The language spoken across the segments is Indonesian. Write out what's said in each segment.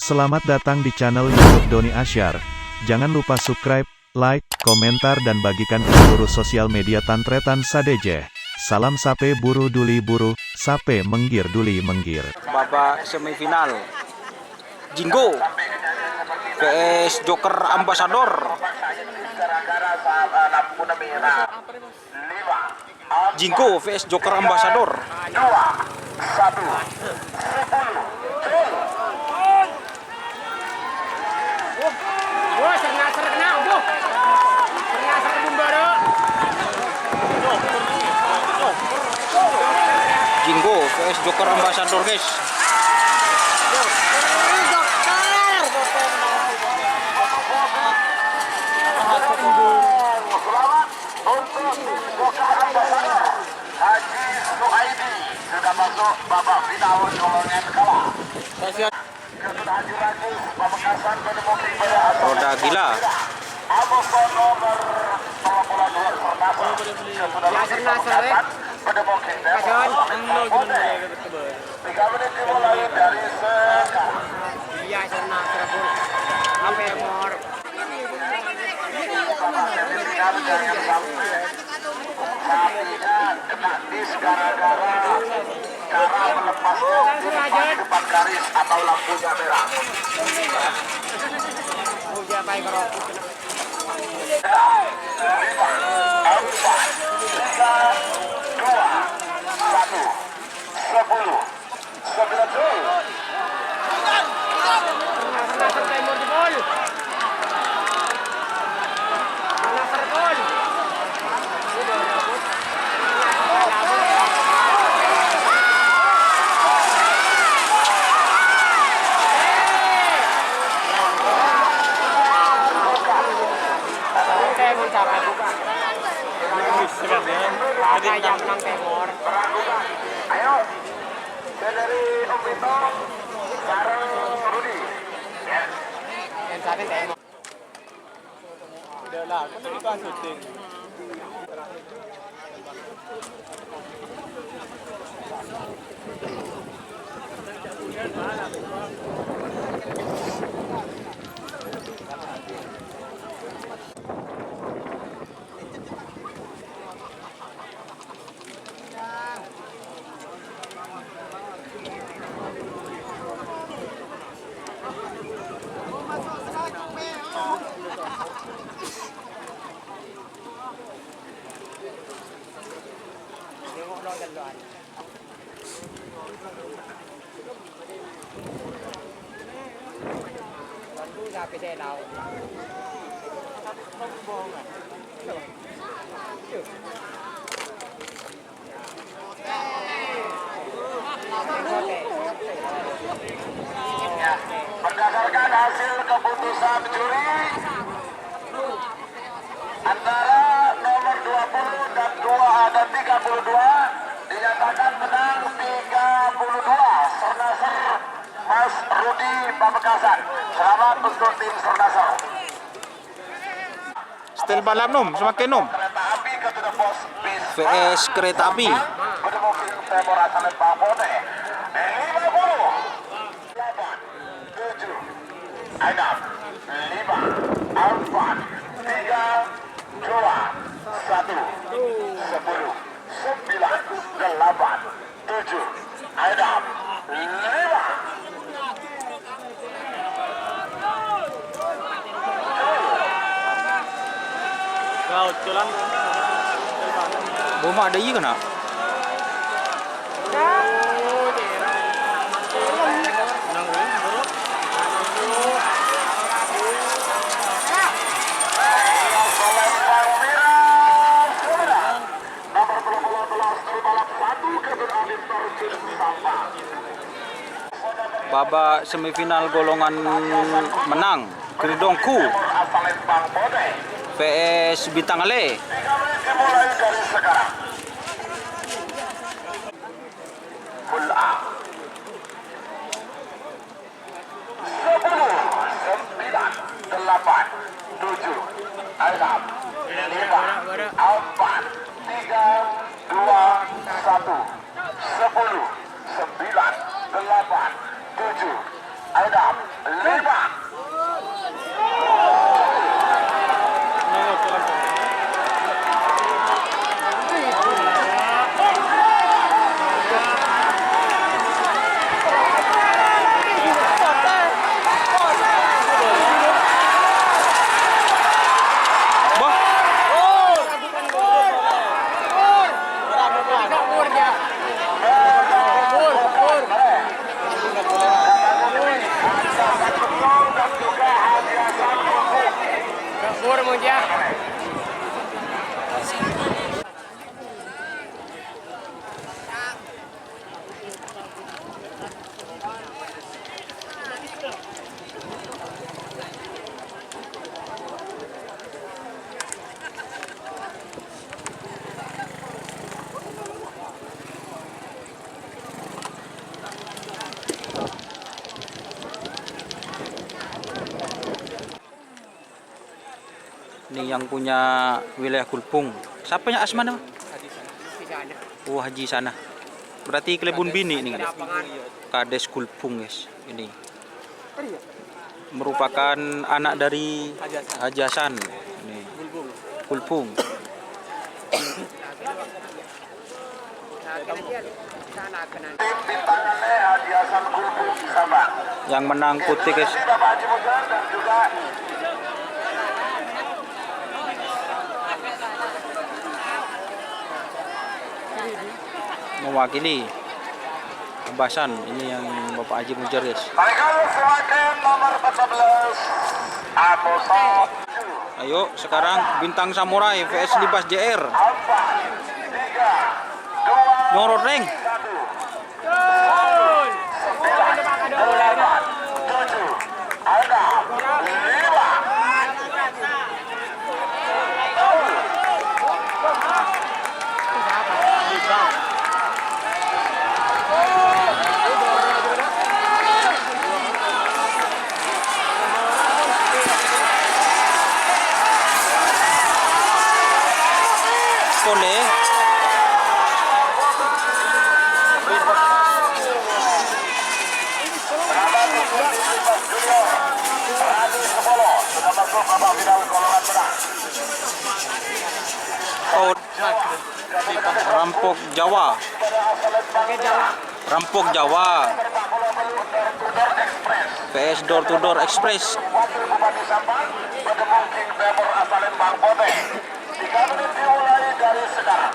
Selamat datang di channel YouTube Doni Asyar. Jangan lupa subscribe, like, komentar dan bagikan ke seluruh sosial media Tantretan Sadeje. Salam sape buru duli buru, sape menggir duli menggir. Babak semifinal Jinggo vs Joker Ambassador. Jinggo vs Joker Ambassador. 2-1. Jinggo vs Joker Ambassador, guys. Sudah masuk babak final golongan kalah. Roda gila. Kena dis gara-gara cara melepasnya di depan garis atau lampunya merah. 10. Ayo, dari Om Vito, bareng Rudi. Udah lah, kan itu kan syuting. Berdasarkan hasil keputusan juri antara nomor 20 dan 32 dinyatakan menang 32 Sernasar Mas Rudi Pamekasan. Selamat untuk tim Sernasar. Setel balap nom, semakin nom. Kereta api ke Pos bis VS kereta api. Bedemokin Temor Asanet Papone 50 8 7 6 5 4 3 2 1 10 9 8 7 6 5 4 3 2 1 Laut jalan. Boma ada iya kena. babak semifinal golongan menang Kridongku Asalin Bang Bode. VS Bintang Ale. 3 menit dimulai dari sekarang. Full A. 10, 9, 8, 7, 6, 5, 4, 3, 2, 1. 10, 9, 8, 7, 6, 5. Ini yang punya wilayah Kulpung. Siapa yang Asman? Oh, Haji sana. Berarti Kelebun Bini ini. Kades Kulpung, guys. Ini merupakan anak dari Haji Hasan. Ini Kulpung. Tim Bintang Ale Haji Hasan Kulpung Sabang. Yang menang putih, guys. Bapak Haji Mujar dan juga Mewakili Abasan. Ini yang Bapak Haji Mujar, guys. Michael silakan nomor 14 Amoso Ayo sekarang Bintang Samurai VS Libas JR. 4, 3, 2, Nyorot ring. 1. 9, 8, 7, Boleh. sudah masuk babak final golongan menang. Oh, Rampok Jawa. Rampok Jawa. PS Door to Door Express. Wakil Bupati Sampang bergabung King Bebor Asalin Bang Bote. 3 menit dimulai dari sekarang.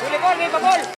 Boleh kau ni, Pak Pol.